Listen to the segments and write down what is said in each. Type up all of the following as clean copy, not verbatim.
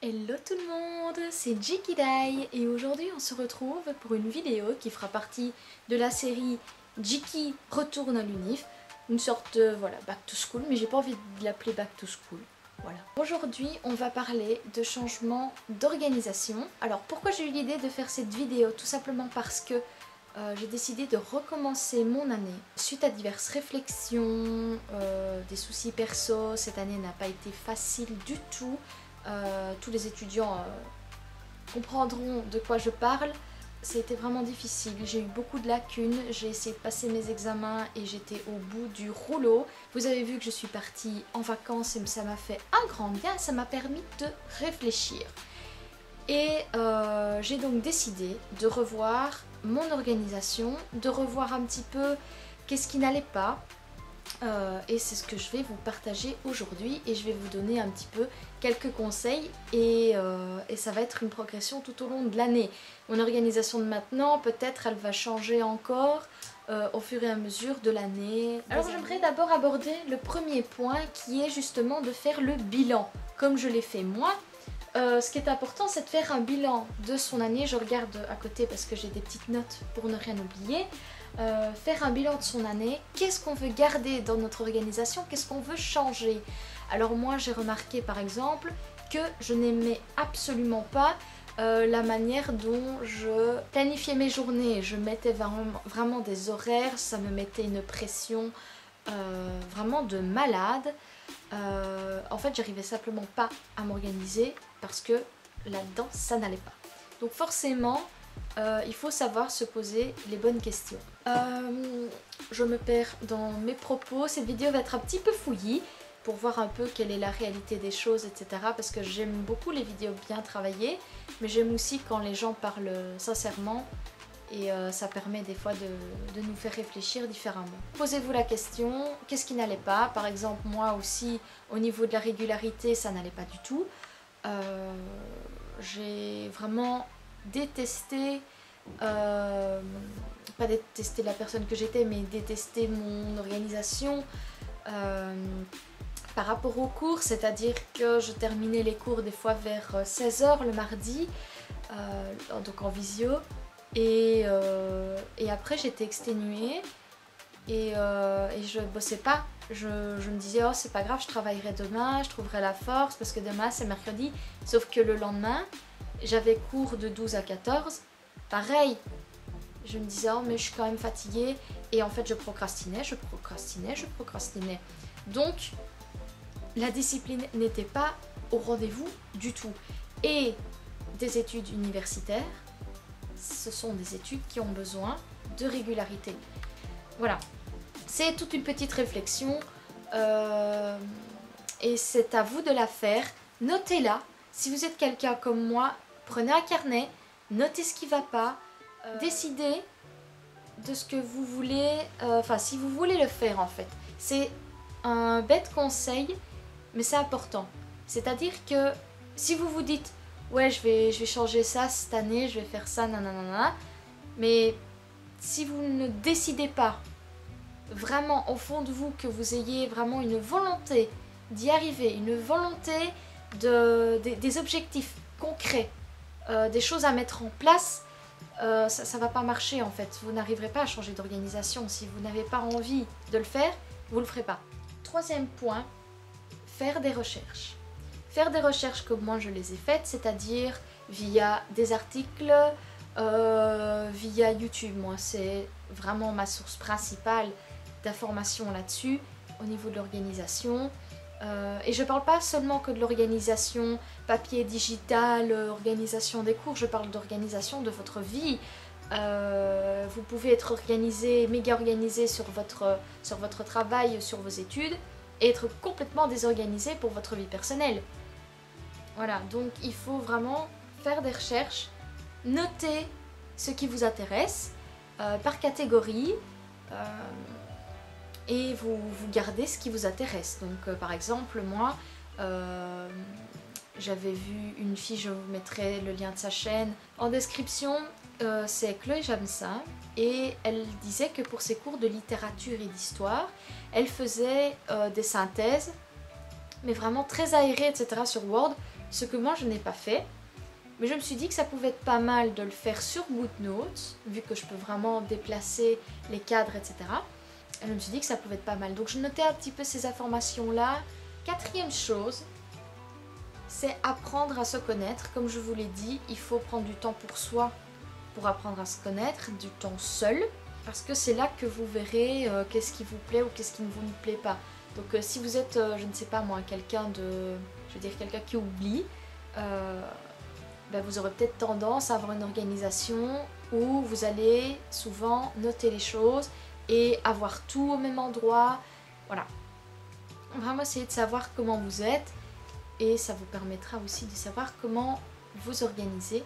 Hello tout le monde, c'est Jikidai et aujourd'hui on se retrouve pour une vidéo qui fera partie de la série Jiki retourne à l'UNIF, une sorte de voilà, back to school, mais j'ai pas envie de l'appeler back to school. Voilà. Aujourd'hui on va parler de changement d'organisation. Alors pourquoi j'ai eu l'idée de faire cette vidéo? Tout simplement parce que j'ai décidé de recommencer mon année. Suite à diverses réflexions, des soucis perso, cette année n'a pas été facile du tout. Tous les étudiants comprendront de quoi je parle. C'était vraiment difficile, j'ai eu beaucoup de lacunes, j'ai essayé de passer mes examens et j'étais au bout du rouleau. Vous avez vu que je suis partie en vacances et ça m'a fait un grand bien, ça m'a permis de réfléchir. Et j'ai donc décidé de revoir mon organisation, de revoir un petit peu qu'est-ce qui n'allait pas. Et c'est ce que je vais vous partager aujourd'hui et je vais vous donner un petit peu quelques conseils et ça va être une progression tout au long de l'année. Mon organisation de maintenant, peut-être elle va changer encore au fur et à mesure de l'année. Alors j'aimerais d'abord aborder le premier point qui est justement de faire le bilan, comme je l'ai fait moi. Ce qui est important, c'est de faire un bilan de son année. Je regarde à côté parce que j'ai des petites notes pour ne rien oublier. Faire un bilan de son année. Qu'est-ce qu'on veut garder dans notre organisation? Qu'est-ce qu'on veut changer? Alors moi, j'ai remarqué par exemple que je n'aimais absolument pas la manière dont je planifiais mes journées. Je mettais vraiment des horaires, ça me mettait une pression vraiment de malade. En fait, j'arrivais simplement pas à m'organiser parce que là-dedans, ça n'allait pas. Donc forcément, il faut savoir se poser les bonnes questions. Je me perds dans mes propos. Cette vidéo va être un petit peu fouillie pour voir un peu quelle est la réalité des choses, etc. Parce que j'aime beaucoup les vidéos bien travaillées, mais j'aime aussi quand les gens parlent sincèrement. Et ça permet des fois de nous faire réfléchir différemment. Posez-vous la question, qu'est-ce qui n'allait pas? Par exemple, moi aussi, au niveau de la régularité, ça n'allait pas du tout. J'ai vraiment détesté, pas détesté la personne que j'étais, mais détesté mon organisation par rapport aux cours, c'est-à-dire que je terminais les cours des fois vers 16 h le mardi, donc en visio. Et après j'étais exténuée et je bossais pas. Je me disais oh c'est pas grave, je travaillerai demain, je trouverai la force parce que demain c'est mercredi. Sauf que le lendemain j'avais cours de 12 à 14. Pareil, je me disais oh mais je suis quand même fatiguée. Et en fait je procrastinais. Donc la discipline n'était pas au rendez-vous du tout. Et des études universitaires, ce sont des études qui ont besoin de régularité. Voilà, c'est toute une petite réflexion et c'est à vous de la faire. Notez-la. Si vous êtes quelqu'un comme moi, prenez un carnet, notez ce qui ne va pas, décidez de ce que vous voulez, enfin si vous voulez le faire en fait. C'est un bête conseil, mais c'est important. C'est-à-dire que si vous vous dites ouais je vais changer ça cette année, je vais faire ça, nanana. Mais si vous ne décidez pas vraiment au fond de vous que vous ayez vraiment une volonté d'y arriver, une volonté des objectifs concrets, des choses à mettre en place, ça va pas marcher en fait. Vous n'arriverez pas à changer d'organisation. Si vous n'avez pas envie de le faire, vous le ferez pas. Troisième point, faire des recherches. Faire des recherches comme moi je les ai faites, c'est-à-dire via des articles, via YouTube. Moi c'est vraiment ma source principale d'informations là-dessus au niveau de l'organisation. Et je parle pas seulement que de l'organisation papier, digital, organisation des cours, je parle d'organisation de votre vie. Vous pouvez être organisé, méga organisé sur votre travail, sur vos études, et être complètement désorganisé pour votre vie personnelle. Voilà, donc il faut vraiment faire des recherches, noter ce qui vous intéresse par catégorie et vous gardez ce qui vous intéresse. Donc par exemple, moi, j'avais vu une fille, je vous mettrai le lien de sa chaîne en description, c'est Chloé Jamsa, et elle disait que pour ses cours de littérature et d'histoire, elle faisait des synthèses mais vraiment très aéré, etc. sur Word, ce que moi je n'ai pas fait. Mais je me suis dit que ça pouvait être pas mal de le faire sur GoodNotes, vu que je peux vraiment déplacer les cadres, etc. Et je me suis dit que ça pouvait être pas mal. Donc je notais un petit peu ces informations-là. Quatrième chose, c'est apprendre à se connaître. Comme je vous l'ai dit, il faut prendre du temps pour soi pour apprendre à se connaître, du temps seul. Parce que c'est là que vous verrez qu'est-ce qui vous plaît ou qu'est-ce qui ne vous plaît pas. Donc si vous êtes, je ne sais pas moi, quelqu'un qui oublie, ben vous aurez peut-être tendance à avoir une organisation où vous allez souvent noter les choses et avoir tout au même endroit. Voilà. Vraiment essayer de savoir comment vous êtes et ça vous permettra aussi de savoir comment vous organiser,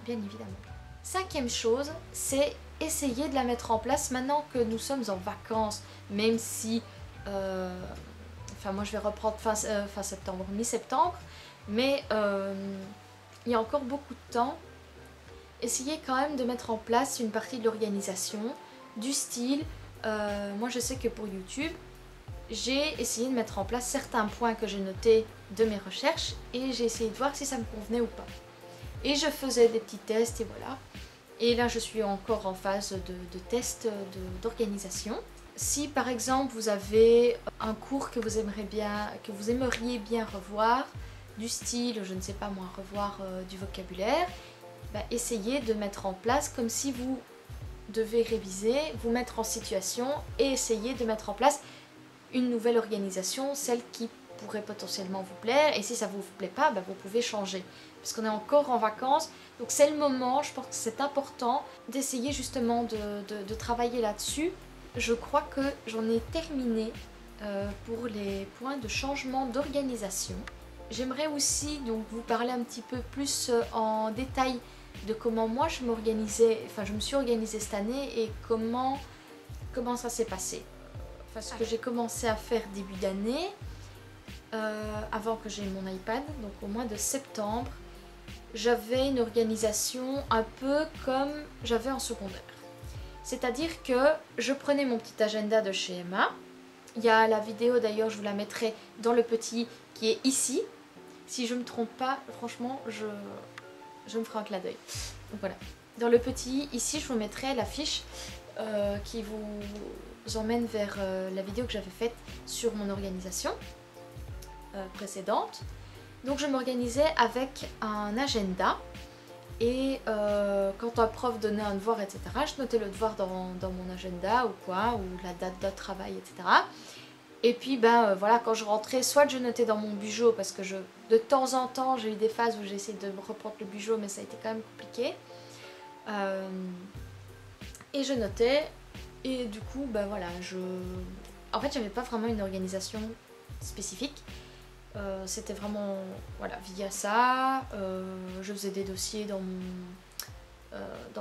bien évidemment. Cinquième chose, c'est essayer de la mettre en place maintenant que nous sommes en vacances, même si, moi je vais reprendre fin septembre, mi-septembre, mais il y a encore beaucoup de temps. Essayez quand même de mettre en place une partie de l'organisation, du style, moi je sais que pour YouTube, j'ai essayé de mettre en place certains points que j'ai notés de mes recherches et j'ai essayé de voir si ça me convenait ou pas. Et je faisais des petits tests et voilà. Et là je suis encore en phase de test d'organisation. Si par exemple vous avez un cours que vous aimeriez bien revoir, du style, je ne sais pas moi, revoir du vocabulaire, bah, essayez de mettre en place comme si vous devez réviser, vous mettre en situation et essayer de mettre en place une nouvelle organisation, celle qui pourrait potentiellement vous plaire, et si ça ne vous plaît pas, bah, vous pouvez changer. Parce qu'on est encore en vacances, donc c'est le moment, je pense que c'est important d'essayer justement de travailler là-dessus. Je crois que j'en ai terminé pour les points de changement d'organisation. J'aimerais aussi donc vous parler un petit peu plus en détail de comment moi je me suis organisée cette année et comment ça s'est passé. Enfin, ce que j'ai commencé à faire début d'année, avant que j'aie mon iPad, donc au mois de septembre, j'avais une organisation un peu comme j'avais en secondaire. C'est-à-dire que je prenais mon petit agenda de chez Emma. Il y a la vidéo d'ailleurs, je vous la mettrai dans le petit qui est ici. Si je ne me trompe pas, franchement, je me ferai un clin d'œil. Donc voilà. Dans le petit, ici, je vous mettrai la fiche qui vous emmène vers la vidéo que j'avais faite sur mon organisation précédente. Donc je m'organisais avec un agenda et quand un prof donnait un devoir, etc., je notais le devoir dans mon agenda ou quoi, ou la date de travail, etc. Et puis voilà, quand je rentrais, soit je notais dans mon bugeot, parce que de temps en temps j'ai eu des phases où j'ai essayé de reprendre le bugeot, mais ça a été quand même compliqué. Et je notais, et du coup, voilà, en fait j'avais pas vraiment une organisation spécifique. C'était vraiment, voilà, via ça, je faisais des dossiers dans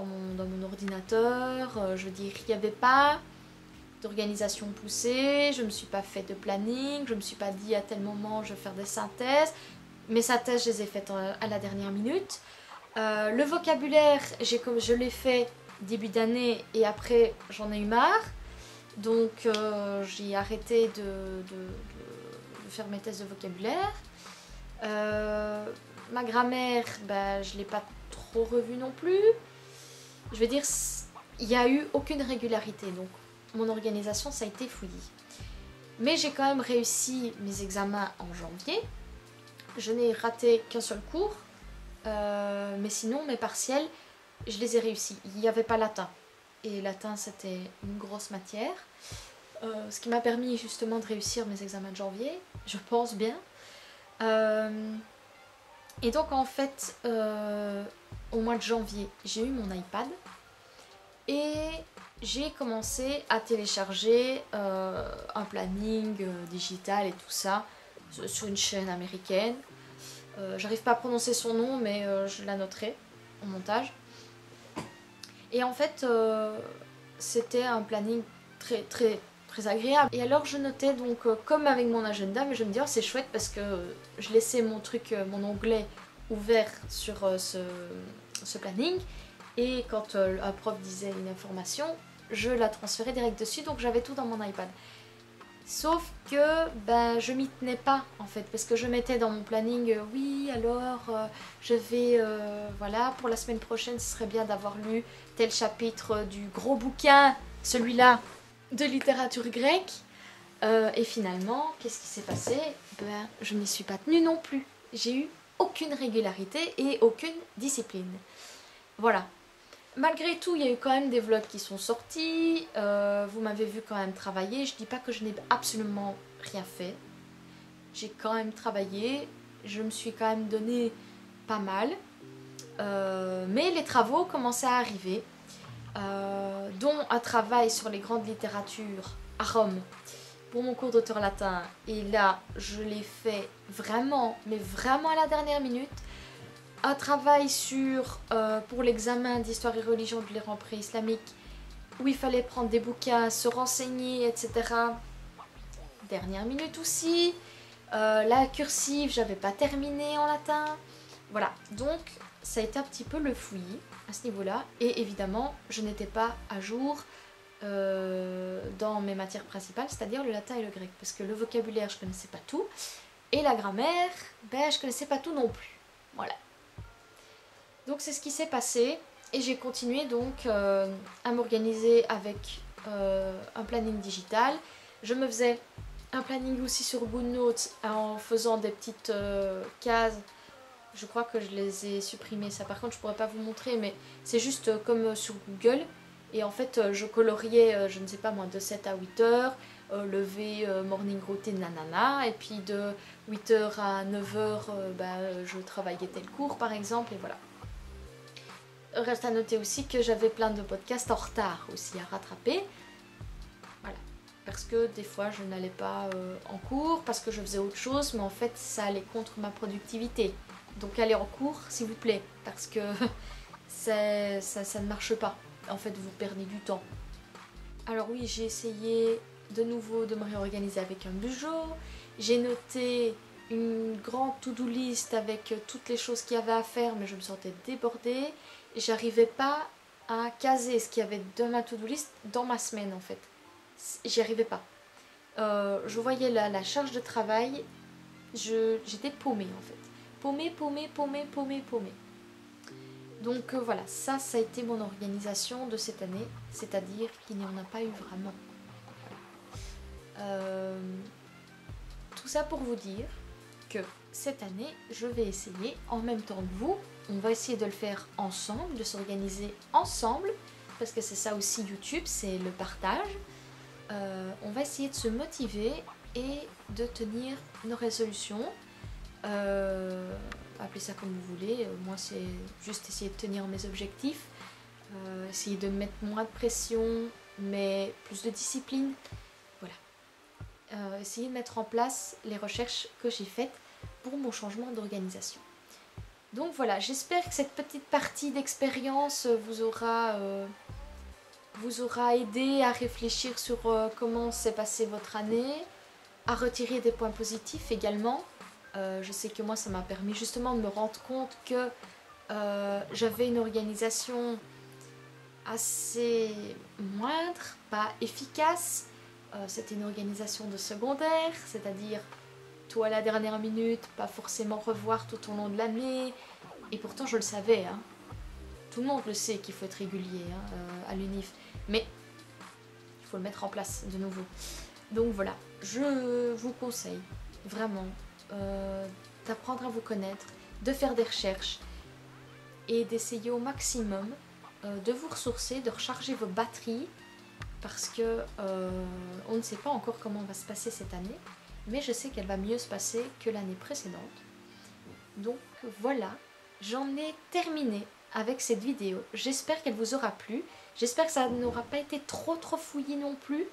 mon ordinateur, je veux dire, il n'y avait pas d'organisation poussée, je me suis pas fait de planning, je me suis pas dit à tel moment je vais faire des synthèses. Mes synthèses, je les ai faites à la dernière minute. Le vocabulaire, je l'ai fait début d'année et après j'en ai eu marre. Donc j'ai arrêté de faire mes tests de vocabulaire. Ma grammaire, je l'ai pas trop revue non plus. Je veux dire, il n'y a eu aucune régularité, donc mon organisation ça a été fouillis. Mais j'ai quand même réussi mes examens en janvier. Je n'ai raté qu'un seul cours, mais sinon mes partiels, je les ai réussis. Il n'y avait pas latin. Et latin c'était une grosse matière. Ce qui m'a permis justement de réussir mes examens de janvier, je pense bien. Et donc en fait, au mois de janvier, j'ai eu mon iPad et j'ai commencé à télécharger un planning digital et tout ça sur une chaîne américaine. J'arrive pas à prononcer son nom, mais je la noterai au montage. Et en fait, c'était un planning très agréable. Et alors je notais donc comme avec mon agenda, mais je me dis oh, c'est chouette parce que je laissais mon mon onglet ouvert sur ce planning et quand un prof disait une information, je la transférais direct dessus, donc j'avais tout dans mon iPad. Sauf que ben, je m'y tenais pas en fait, parce que je mettais dans mon planning, oui alors je vais, voilà, pour la semaine prochaine ce serait bien d'avoir lu tel chapitre du gros bouquin, celui-là, de littérature grecque. Et finalement, qu'est-ce qui s'est passé? Ben, je m'y suis pas tenue non plus. J'ai eu aucune régularité et aucune discipline. Voilà. Malgré tout, il y a eu quand même des vlogs qui sont sortis. Vous m'avez vu quand même travailler. Je dis pas que je n'ai absolument rien fait. J'ai quand même travaillé. Je me suis quand même donné pas mal. Mais les travaux commençaient à arriver. Dont un travail sur les grandes littératures à Rome pour mon cours d'auteur latin. Et là, je l'ai fait vraiment, mais vraiment à la dernière minute. Un travail pour l'examen d'histoire et religion de l'Iran pré-islamique, où il fallait prendre des bouquins, se renseigner, etc. Dernière minute aussi. La cursive, j'avais pas terminé en latin. Voilà, donc ça a été un petit peu le fouillis à ce niveau-là. Et évidemment, je n'étais pas à jour dans mes matières principales, c'est-à-dire le latin et le grec. Parce que le vocabulaire, je connaissais pas tout. Et la grammaire, ben, je connaissais pas tout non plus. Voilà. Donc c'est ce qui s'est passé et j'ai continué donc à m'organiser avec un planning digital. Je me faisais un planning aussi sur GoodNotes en faisant des petites cases. Je crois que je les ai supprimées, ça par contre je pourrais pas vous montrer, mais c'est juste comme sur Google. Et en fait je coloriais, je ne sais pas moi, de 7 à 8 heures, lever, morning routine, nanana, et puis de 8 heures à 9 heures, je travaillais tel cours par exemple, et voilà. Reste à noter aussi que j'avais plein de podcasts en retard aussi à rattraper. Voilà. Parce que des fois je n'allais pas en cours, parce que je faisais autre chose, mais en fait ça allait contre ma productivité. Donc allez en cours s'il vous plaît, parce que ça ne marche pas. En fait vous perdez du temps. Alors oui, j'ai essayé de nouveau de me réorganiser avec un Bujo. J'ai noté une grande to-do list avec toutes les choses qu'il y avait à faire, mais je me sentais débordée. J'arrivais pas à caser ce qu'il y avait de ma to-do list dans ma semaine en fait. J'y arrivais pas. Je voyais la charge de travail, j'étais paumée en fait. Paumée. Donc voilà, ça a été mon organisation de cette année, c'est-à-dire qu'il n'y en a pas eu vraiment. Tout ça pour vous dire que cette année, je vais essayer, en même temps que vous, on va essayer de le faire ensemble, de s'organiser ensemble, parce que c'est ça aussi YouTube, c'est le partage. On va essayer de se motiver et de tenir nos résolutions. Appelez ça comme vous voulez, moi c'est juste essayer de tenir mes objectifs, essayer de mettre moins de pression, mais plus de discipline. Voilà. Essayer de mettre en place les recherches que j'ai faites pour mon changement d'organisation. Donc voilà, j'espère que cette petite partie d'expérience vous aura aidé à réfléchir sur comment s'est passée votre année, à retirer des points positifs également. Je sais que moi ça m'a permis justement de me rendre compte que j'avais une organisation assez moindre, pas efficace. C'était une organisation de secondaire, c'est-à-dire tout à la dernière minute, pas forcément revoir tout au long de l'année. Et pourtant je le savais, hein. Tout le monde le sait qu'il faut être régulier à l'UNIF, mais il faut le mettre en place de nouveau. Donc voilà, je vous conseille vraiment d'apprendre à vous connaître, de faire des recherches et d'essayer au maximum de vous ressourcer, de recharger vos batteries, parce que on ne sait pas encore comment va se passer cette année, mais je sais qu'elle va mieux se passer que l'année précédente. Donc voilà, j'en ai terminé avec cette vidéo. J'espère qu'elle vous aura plu, j'espère que ça n'aura pas été trop fouillis non plus,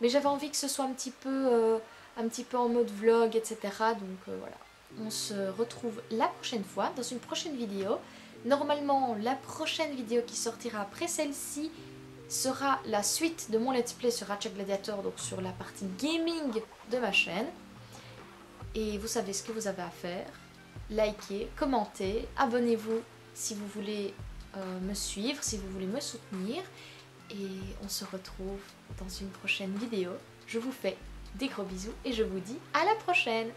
mais j'avais envie que ce soit un petit peu en mode vlog, etc. Donc voilà, on se retrouve la prochaine fois dans une prochaine vidéo. Normalement, la prochaine vidéo qui sortira après celle-ci sera la suite de mon let's play sur Ratchet Gladiator, donc sur la partie gaming de ma chaîne. Et vous savez ce que vous avez à faire. Likez, commentez, abonnez-vous si vous voulez me suivre, si vous voulez me soutenir. Et on se retrouve dans une prochaine vidéo. Je vous fais des gros bisous et je vous dis à la prochaine.